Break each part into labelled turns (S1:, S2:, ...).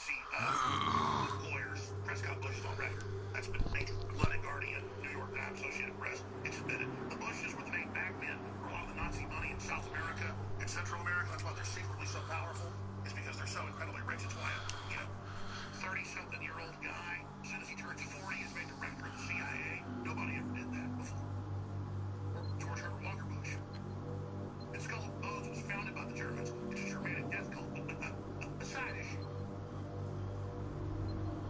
S1: Nazi lawyers. Prescott Bush is on record. That's been major. Blood and Guardian, New York Times, Associated Press. It's admitted. The Bushes were the main backmen for a lot of the Nazi money in South America and Central America. That's why they're secretly so powerful. Is because they're so incredibly rich. It's why a 30-something-year-old guy, as soon as he turns 40, is made director of the CIA. Nobody ever did that before. Or George Herbert Walker Bush. And Skull and Bones was founded by the Germans. It's a Germanic death cult, but a side issue.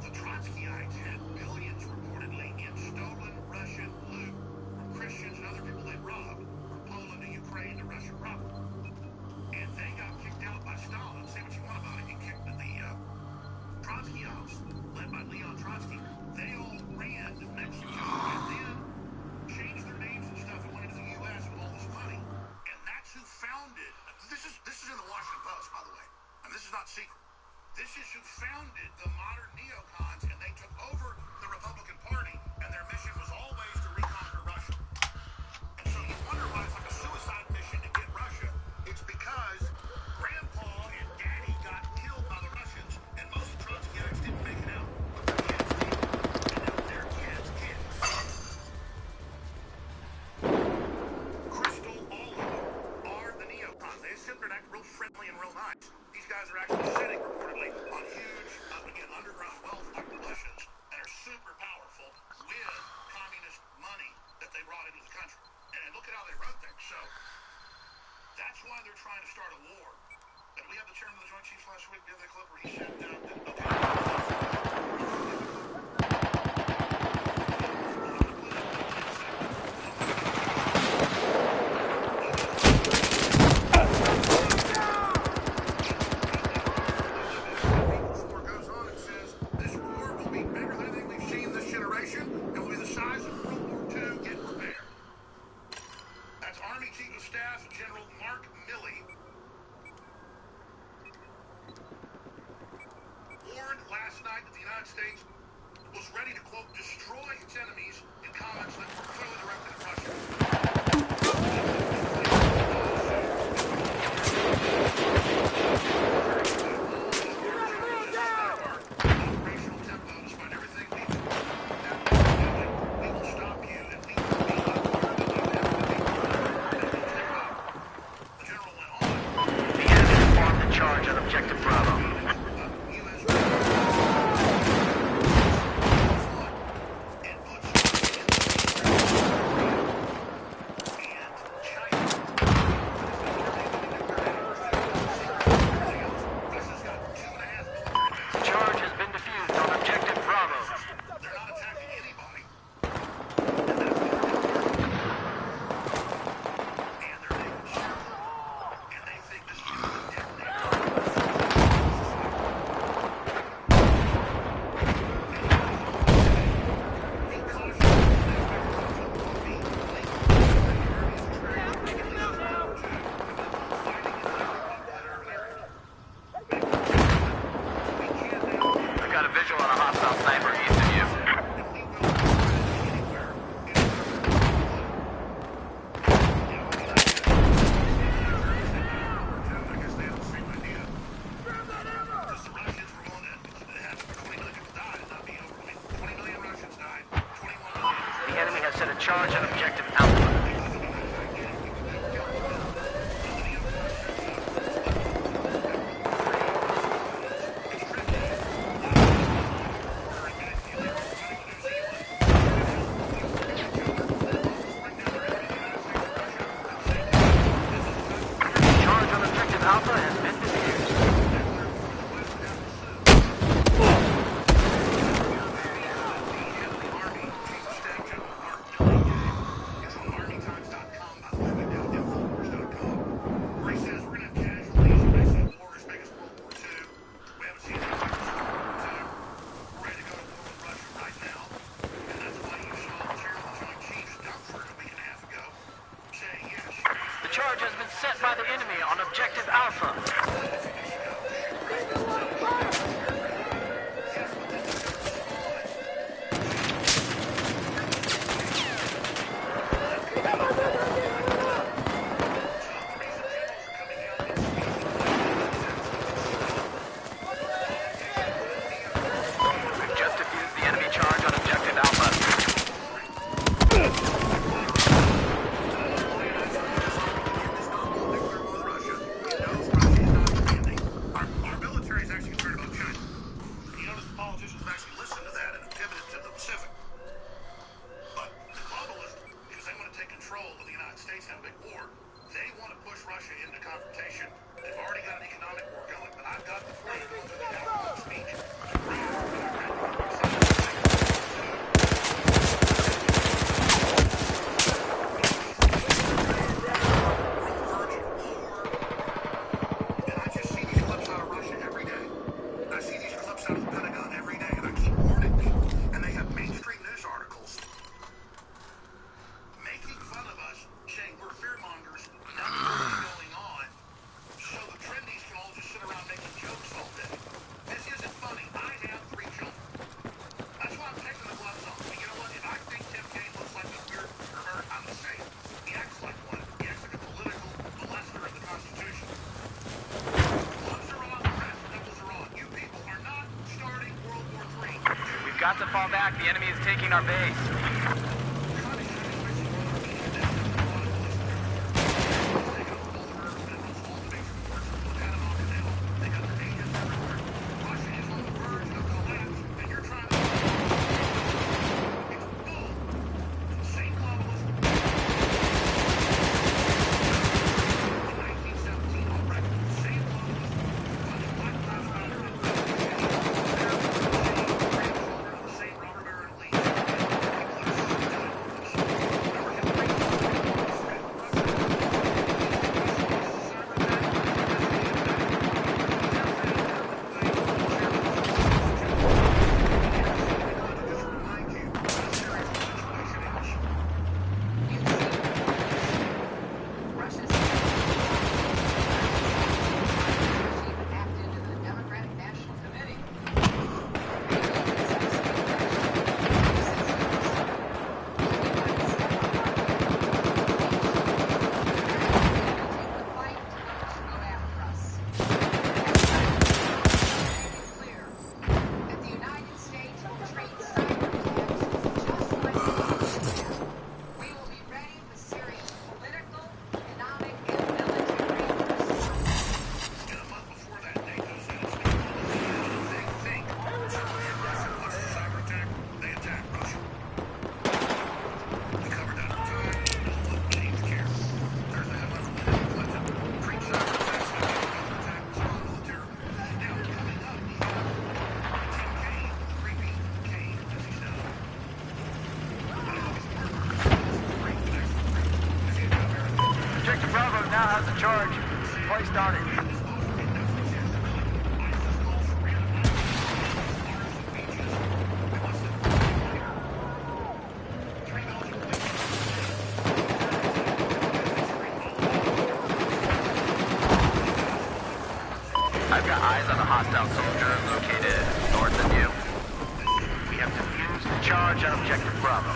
S1: The Trotskyites had billions reportedly in stolen Russian loot from Christians and other people they robbed from Poland to Ukraine to Russia proper. And they got kicked out by Stalin. Say what you want about it. He kicked the Trotskyites, led by Leon Trotsky. They all ran to Mexico and then changed their names and stuff and went into the U.S. with all this money. And that's who founded. This is in the Washington Post, by the way. And this is not secret. This is who founded the modern neocons, and they took over the Republican Party, and their mission was always to reconquer Russia. And so you wonder why it's like a suicide mission to get Russia. It's because Grandpa and Daddy got killed by the Russians, and most of the Trotskyites didn't make it out. But their kids did. And now their kids. Crystal, all of them are the neocons. They sit there and act real friendly and real nice. These guys are actually sitting reportedly on huge, again, underground wealth like the Russians, and are super powerful with communist money that they brought into the country. And look at how they run things. So that's why they're trying to start a war. And we had the chairman of the Joint Chiefs last week, the other clip where he said that, States was ready to, quote, destroy its enemies in comments that were clearly directed at Russia. Operational tempo, despite everything we will stop you and we will be The general went on.
S2: The enemy formed the charge on Objective Bravo. Charge on Objective Alpha. Charge on Objective Alpha has been defused. Charge has been set by the enemy on Objective Alpha. Got to fall back. The enemy is taking our base. Charge placed on it. I've got eyes on a hostile soldier located north of you. We have defused the charge on objective Bravo.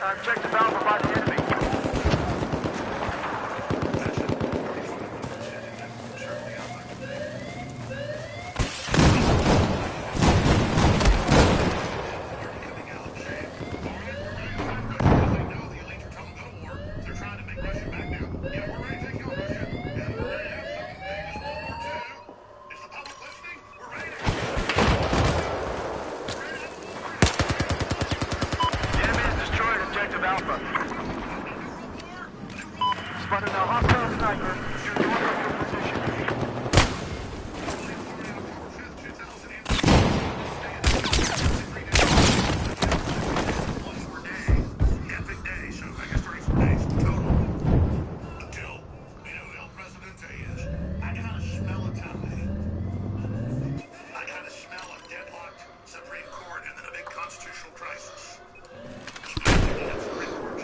S2: Objective Alpha by the enemy. Spotted a hostile sniper. You're north of your position.
S1: Epic day, so I guess 34 days total. Until, El Presidente is. I kind of smell a tie. I kind of smell a deadlocked Supreme Court and then a big constitutional crisis. Especially the Supreme Court.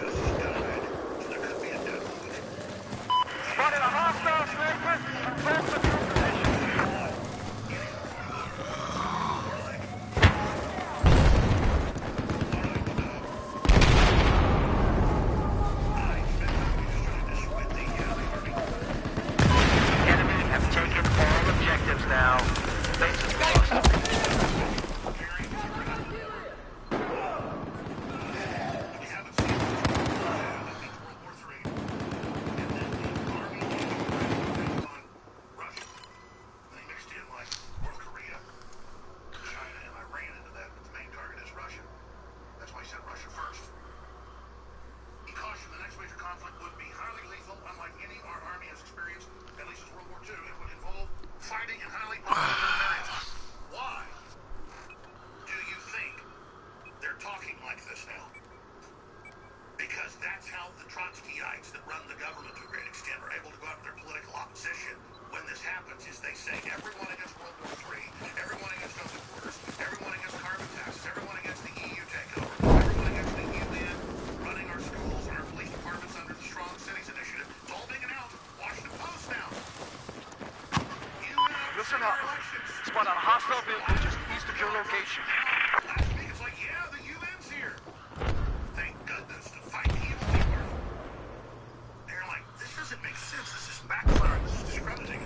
S1: Leftites that run the government to a great extent are able to go after their political opposition when this happens is they say everyone against World War III, everyone against open borders, everyone against carbon taxes, everyone against the EU takeover, everyone against the UN running our schools and our police departments under the Strong Cities Initiative. It's all being announced. Washington Post now. UN
S2: Listen
S1: overseeing
S2: up.
S1: our elections.
S2: Spot on a hostile vehicle just east of your location.
S1: Last week it's like, yeah, the UN's here. Thank goodness to fight the evil we were. They're like, this doesn't make sense. This is backfiring. This is discrediting.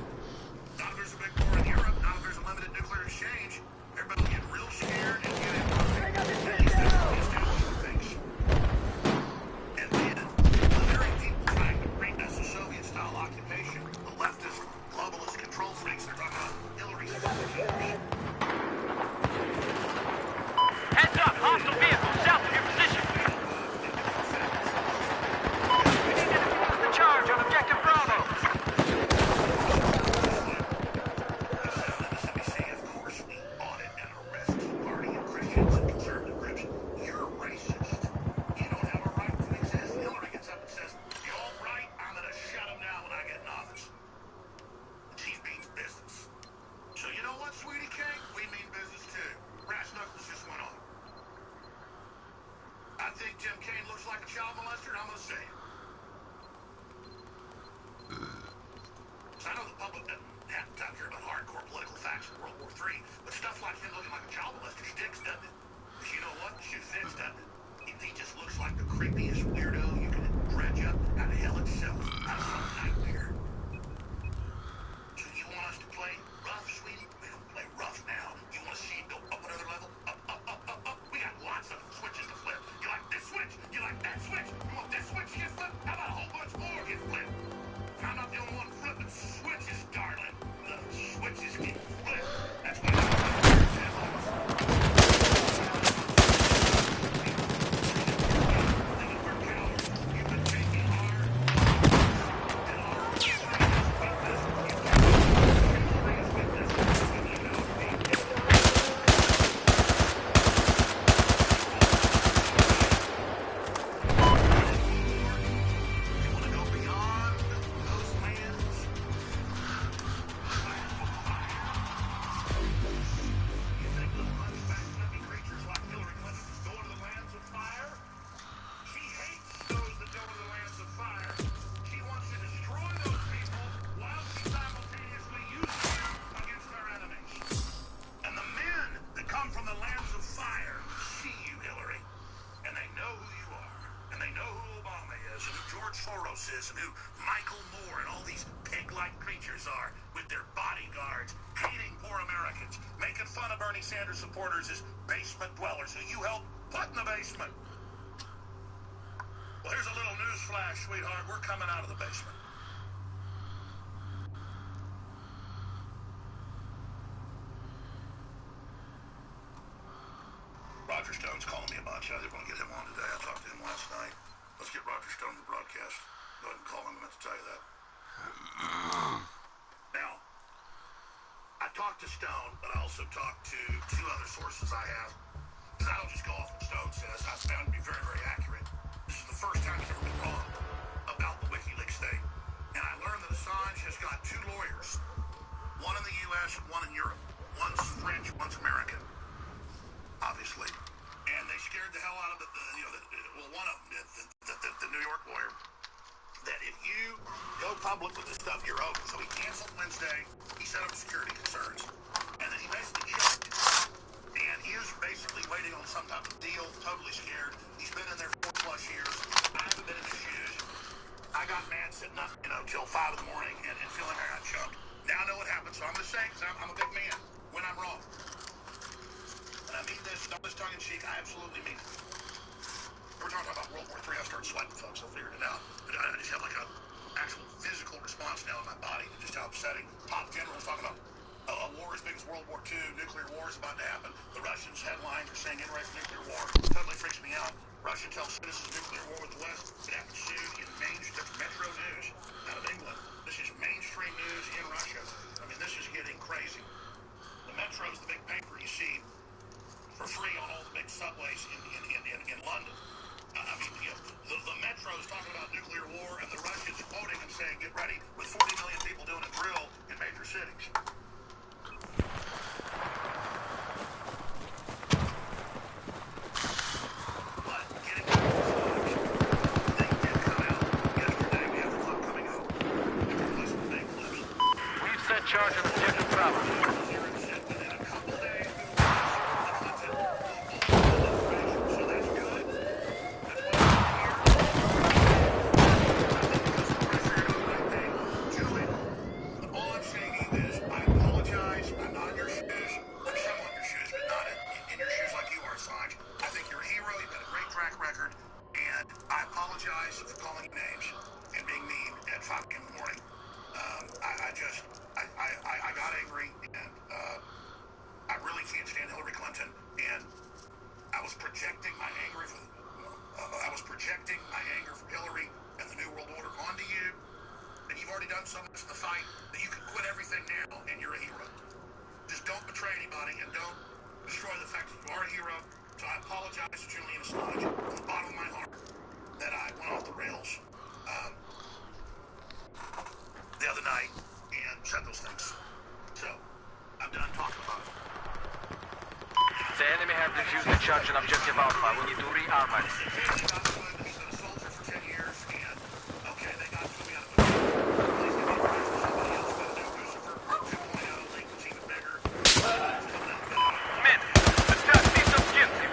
S1: Not if there's a big war in Europe. Not if there's a limited nuclear exchange. Everybody will get real scared and get in. And then, the very people trying to bring us a Soviet-style occupation, the leftist, globalist control freaks, they're talking about Hillary's supporters.
S2: Heads up, hostile vehicle south of your position. We need to defuse the charge on objective Bravo.
S1: MSNBC, of course, we audit and arrest party and Christians and conservative groups. You're racist. You don't have a right to exist. Hillary gets up and says, "You're all right. I'm going to shut them down when I get in office." She means business. So you know what, sweetie cake? We mean business too. Brass knuckles just went on. I think Jim Cain looks like a child molester, and I'm going to say it. So I know the public doesn't have time to hear about hardcore political facts in World War III, but stuff like him looking like a child molester sticks, doesn't it? Because you know what? Shit fits, doesn't it? He just looks like the creepiest weirdo you can dredge up out of hell itself. Out of some nightmare. So you want us to play rough, sweetie? We don't play rough now. You want to see it go up another level? Up, up, up, up, up. We got lots of switches to flip. You like this switch? You like that switch? You want this switch to get flipped? How about a whole bunch more get flipped? I'm not the only one flipping switches, darling. The switches get flipped. That's why you've been taking our and our you want to go beyond those lands? You think little unfashionable creatures like Hillary Clinton go to the lands of fire? She hates those that go to the lands of fire. She wants to destroy those people while she simultaneously uses them against our enemies. And the men that come from the lands of fire see you, Hillary, and they know who you are, and they know who Obama is, and who George Soros is, and who Michael Moore and all these pig-like creatures are, with their bodyguards, hating poor Americans, making fun of Bernie Sanders supporters as basement dwellers who you helped put in the basement. Well, here's a little news flash, sweetheart. We're coming out of the basement. Roger Stone's calling me a bunch. I didn't want to get him on today. I talked to him last night. Let's get Roger Stone to the broadcast. Go ahead and call him. I meant to tell you that. Now, I talked to Stone, but I also talked to two other sources I have. Because I don't just go off what Stone says. I found to be very, very accurate. This is the first time he's ever been wrong about the WikiLeaks thing. And I learned that Assange has got two lawyers. One in the U.S. and one in Europe. One's French, one's American. Obviously. And they scared the hell out of one of them did, the New York lawyer, that if you go public with this stuff, you're over. So he canceled Wednesday. He set up security concerns. And then he basically checked. And he is basically waiting on some type of deal, totally scared. He's been in there 4+ years. I haven't been in his shoes. I got mad sitting up, till 5 in the morning and feeling like I got chunked. Now I know what happened, so I'm going to say, because I'm a big man, when I'm wrong. And I mean this, not this tongue-in-cheek, I absolutely mean it. We're talking about World War III, I started sweating, folks, I figured it out. But I just have like a actual physical response now in my body to just how upsetting. Top generals talking about a war as big as World War II, nuclear war is about to happen. The Russians' headlines are saying, get ready for nuclear war. Totally freaks me out. Russia tells citizens nuclear war with the West. It happens soon in Metro News out of England. This is mainstream news in Russia. I mean, this is getting crazy. The Metro is the big paper you see for free on all the big subways in London. I mean, saying get ready with 40 million people doing a drill in major cities. But getting back to the solution, they did come out yesterday. We have the club coming out. Play some big clips.
S2: We've set charge on objective Bravo.
S1: Here it said within a couple days we will have Clinton global information. So that's good. That's what I all I'm saying to you is, I apologize. I'm not in your shoes. I'm somewhat in your shoes, but not in your shoes like you are, Assange. I think you're a hero. You've got a great track record, and I apologize for calling you names and being mean at 5 in the morning. I got angry, and I really can't stand Hillary Clinton, and I was projecting my anger for Hillary and the New World Order onto you. And you've already done so much in the fight that you can quit everything now and you're a hero. Just don't betray anybody and don't destroy the fact that you are a hero. So I apologize to Julian Assange from the bottom of my heart that I went off the rails the other night and said those things. So I'm done talking about it.
S2: The enemy have defused the charge on objective Alpha. We need to rearm it.
S1: He's been a soldier for 10 years, and okay, they got to me out of somebody else got a new Lucifer 2.0 link was even bigger.
S2: Men, attack these objectives.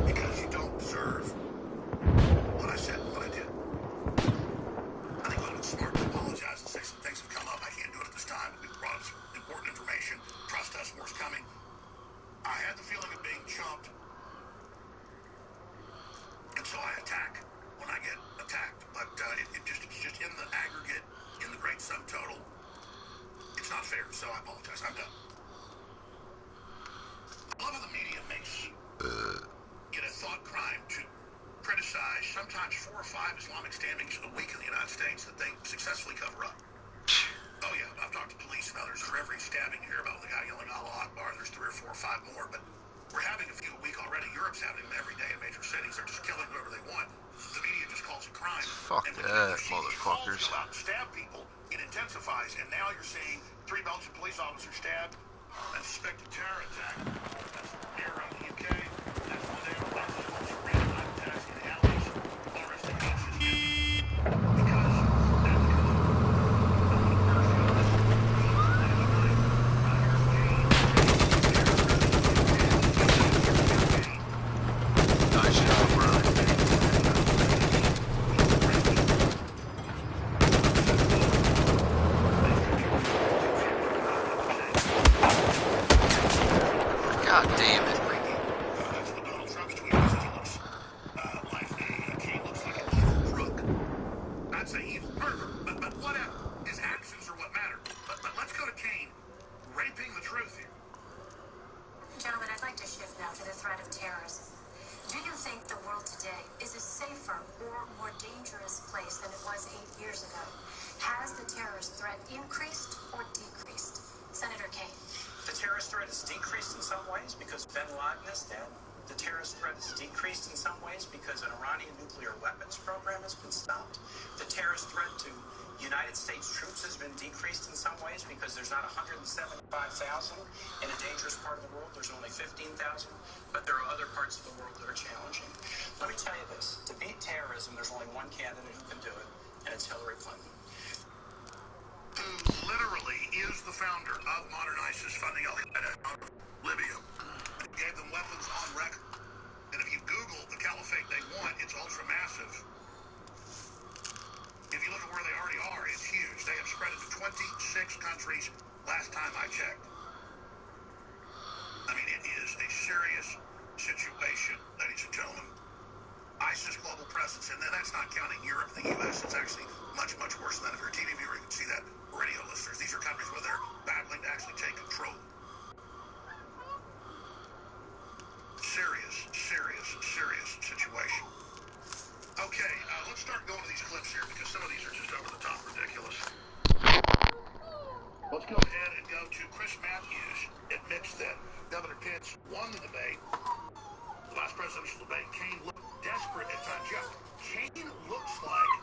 S1: Because you don't deserve what I said and what I did. I think it would have been smart to apologize and say some things have come up. I can't do it at this time. We brought up some important information. Trust us, more's coming. I had the feeling of being chumped, and so I attack when I get attacked. But it's just in the aggregate, in the great sum total, it's not fair. So I apologize. I'm done. I love how the media makes it a thought crime to criticize sometimes 4 or 5 Islamic stabbings a week in the United States that they successfully cover up. Oh yeah, I've talked to police and others. For every stabbing you hear about the guy yelling Allah Akbar, there's 3 or 4 or 5 more, but we're having a few a week already. Europe's having them every day in major cities. They're just killing whoever they want. The media just calls it crime.
S3: Fuck
S1: And when
S3: that,
S1: you see these calls
S3: motherfuckers.
S1: go out and stab people, it intensifies, and now you're seeing 3 Belgian police officers stabbed and suspected terror attack. That's here around the UK. That's one day over London. Also random knife attacks in alleys. All rest in peace is empty. Because that's
S3: Nice job, brother. God damn it.
S1: That's what Donald Trump's tweet is. He looks like Kane looks like an evil crook. I'd say evil pervert, but whatever. His actions are what matter. But let's go to Kane raping the truth here.
S4: Gentlemen, I'd like to shift now to the threat of terrorism. Do you think the world today is a safer or more dangerous place than it was 8 years ago? Has the terrorist threat increased or decreased? Senator Kane.
S5: The terrorist threat has decreased in some ways because bin Laden is dead. The terrorist threat has decreased in some ways because an Iranian nuclear weapons program has been stopped. The terrorist threat to United States troops has been decreased in some ways because there's not 175,000 in a dangerous part of the world. There's only 15,000. But there are other parts of the world that are challenging. Let me tell you this. To beat terrorism, there's only one candidate who can do it, and it's Hillary Clinton.
S1: Who literally is the founder of modern ISIS, funding Al-Qaeda out of Libya. And gave them weapons on record. And if you Google the caliphate they want, it's ultra-massive. If you look at where they already are, it's huge. They have spread it to 26 countries last time I checked. I mean, it is a serious situation, ladies and gentlemen. ISIS global presence, and then that's not counting Europe and the U.S. It's actually much, much worse than that. If you're a TV viewer, you can see that. Radio listeners, these are countries where they're battling to actually take control. Serious, serious, serious situation. Okay, let's start going to these clips here because some of these are just over the top ridiculous. Let's go ahead and go to Chris Matthews. Admits that Governor Pence won the debate. The last presidential debate, Kane looked desperate at times. Yeah, Kane looks like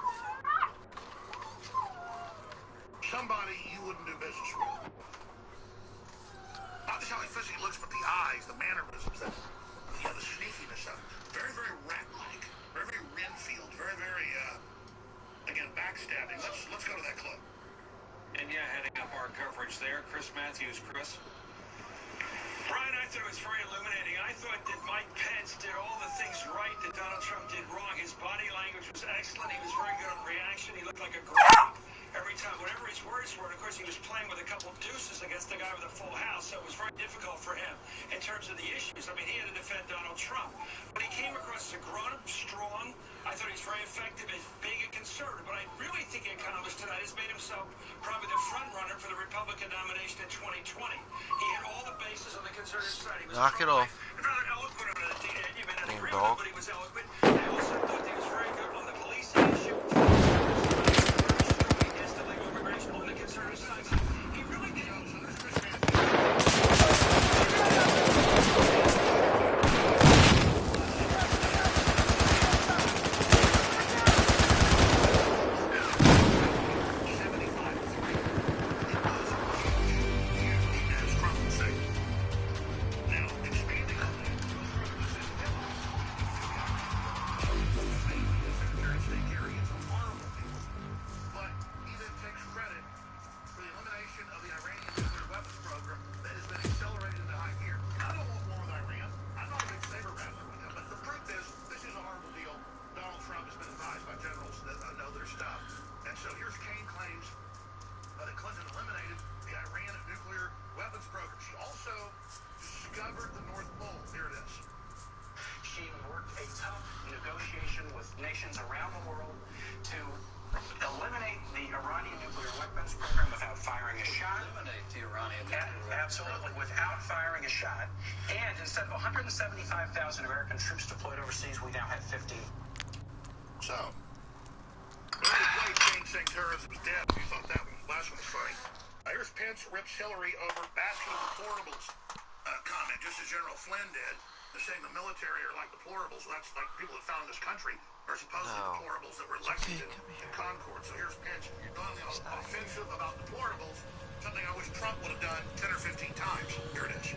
S1: somebody you wouldn't do business with. Not just how he physically looks, but the eyes, the mannerisms, the sneakiness of him. Very, very rat-like. Very, very Renfield. Very, very, again, backstabbing. Let's go to that clip.
S6: And yeah, heading up our coverage there, Chris Matthews. Chris? Brian, I thought it was very illuminating. I thought that Mike Pence did all the things right that Donald Trump did wrong. His body language was excellent. He was very good on reaction. He looked like a grump every time, whatever his words were. And of course, he was playing with a couple of deuces against the guy with a full house, so it was very difficult for him in terms of the issues. I mean, he had to defend Donald Trump, but he came across as a grown-up, strong. I thought he was very effective at being a conservative, but I really think he accomplished tonight has made himself probably the front runner for the Republican nomination in 2020. He had all the bases on the conservative side. He was
S3: Knock it off.
S6: rather eloquent on it. You may not agree with
S3: dog.
S6: him, but he was eloquent. I also thought he was very good on the policing issue. On the conservative side. He really did. Nations around the world to eliminate the Iranian nuclear weapons program without firing a shot.
S5: Eliminate the Iranian nuclear weapons.
S6: Absolutely, without firing a shot. And instead of 175,000 American troops deployed overseas, we now have 15.
S1: So, when we played Kane saying terrorism is dead, you thought that last one was funny. Here's Pence rips Hillary over basking deplorables comment, just as General Flynn did. They're saying the military are like deplorables. That's like people that found this country are supposedly deplorables that were elected in Concord. So here's Pence going offensive about deplorables, something I wish Trump would have done 10 or 15 times. Here it is.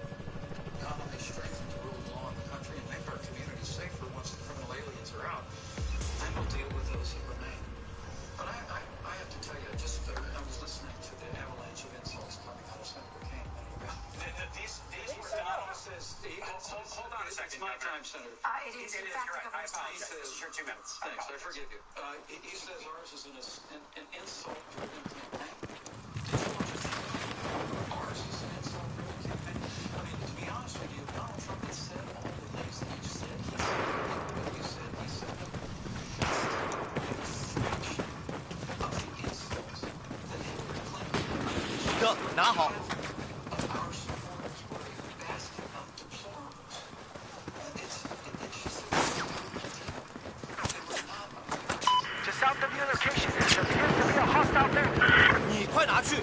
S5: Not only strengthen the rule of law in the country and make our communities safer once the criminal aliens are out, and we'll deal with those that remain. But I have to tell you, I was listening to the avalanche of insults coming out of Senator Kane.
S6: Hold on a second.
S5: It's my time, Senator.
S4: It is. You're right.
S6: I apologize. This is your 2 minutes.
S5: Thanks, I forgive you. He says ours is an insult-driven campaign. Did you watch it? Ours is an insult-driven campaign. I mean, to be honest with you, Donald Trump has said all the things that you said. He said what you said. He said them. It's a fraction of the insults that Hillary Clinton of our supporters were a basket of deplorables. It's just
S2: To south of your location, there appears to be a hostile there.
S7: 你快拿去！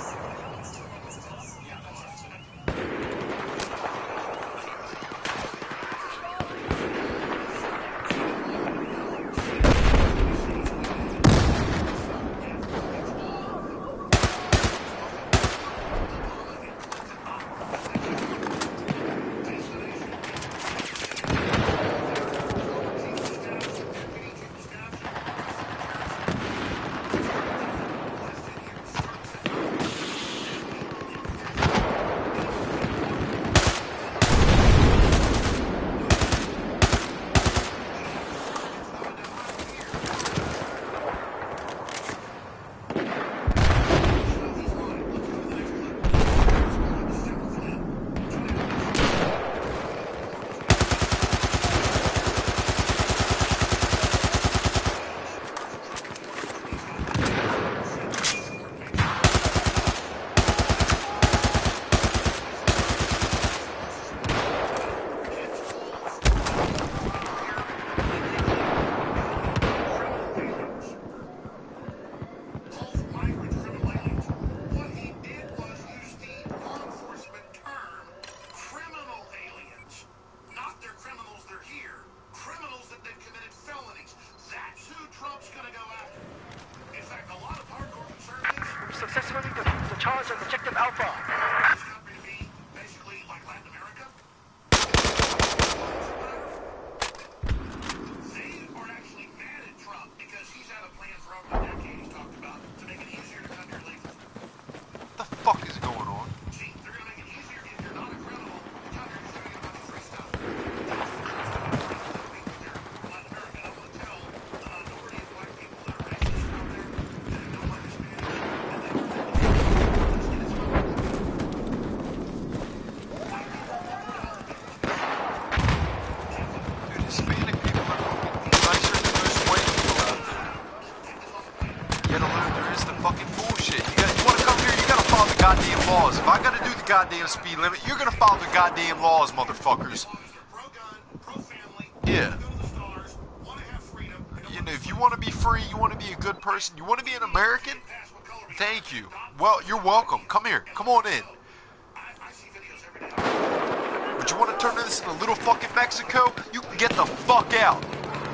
S4: Senator
S2: successfully defused the charge on Objective Alpha.
S1: This country to be basically like Latin America? They are actually mad at Trump because he's had a plan for over a decade he's talked about to make it easier to come here legally.
S7: What the fuck is going on?
S1: See, they're going to make it easier if you're not a criminal to come here because they're going to get a bunch of free stuff. Latin America, I want to tell the minority of white people that are racist out there that don't like Hispanics and they don't think
S7: Dude, Hispanic people are fucking nicer than most white people out there. You gotta learn there is the fucking bullshit. You wanna come here, you gotta follow the goddamn laws. If I gotta do the goddamn speed limit, you're gonna follow the goddamn laws, motherfuckers. Yeah. You know, if you wanna be free, you wanna be a good person, you wanna be an American, thank you. Well, you're welcome. Come here. Come on in. But you want to turn this into little fucking Mexico? You can get the fuck out.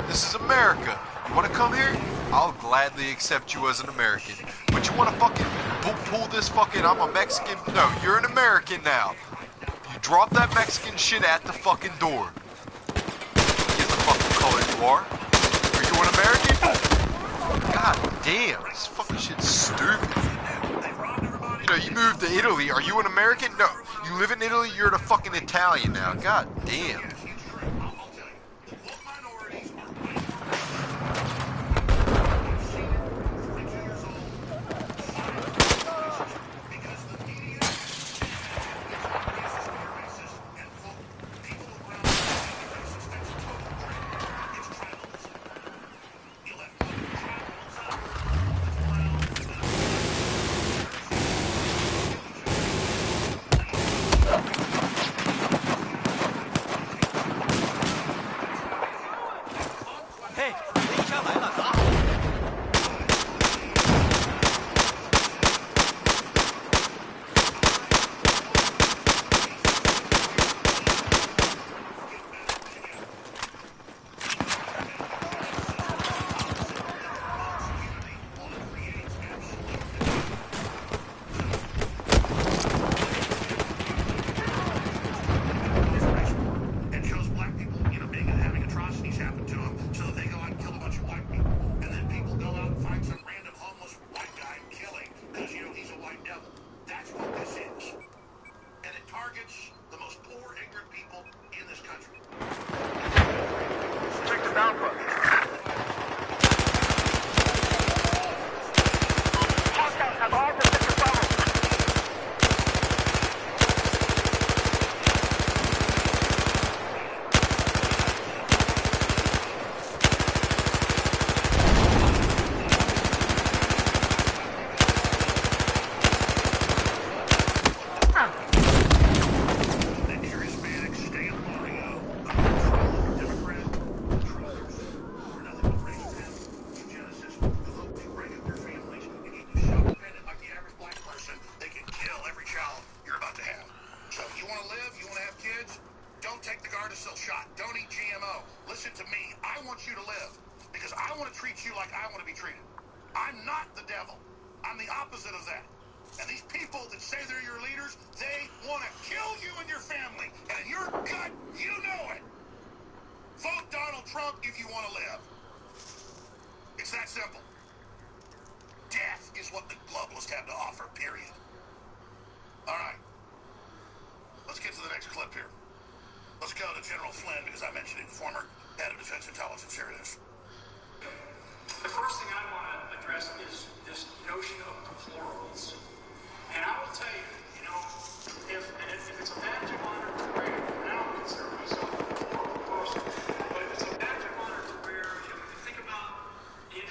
S7: This is America. You want to come here? I'll gladly accept you as an American. But you want to fucking pull this fucking I'm a Mexican? No, you're an American now. You drop that Mexican shit at the fucking door. Get the fucking color you are. Are you an American? God damn, this fucking shit's stupid. You know, you moved to Italy. Are you an American? No. You live in Italy, you're the fucking Italian now. God damn.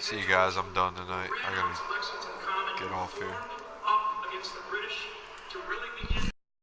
S7: See you guys, I'm done tonight. I gotta get off here.